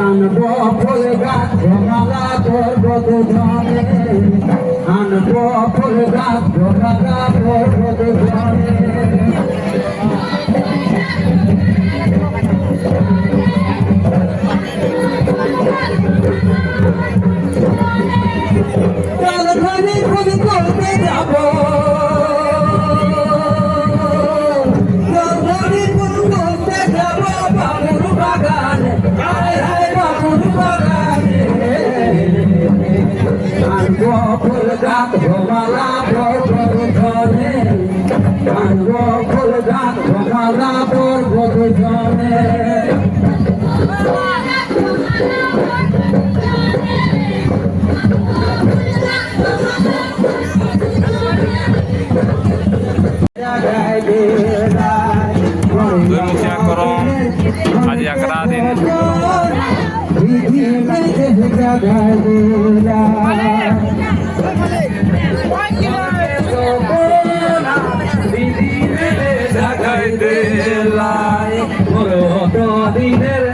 আনবো ফুল গাছ মালা করবো দুজনে আনবো ফুল গাছ মালা করবো দুজনে রাজধানী ফুল করতে যাবো ফুল গাছ মালা ধরে আনবো ফুল গাছ মালা ধরে Mukhya Korong Haji Akradin Diner,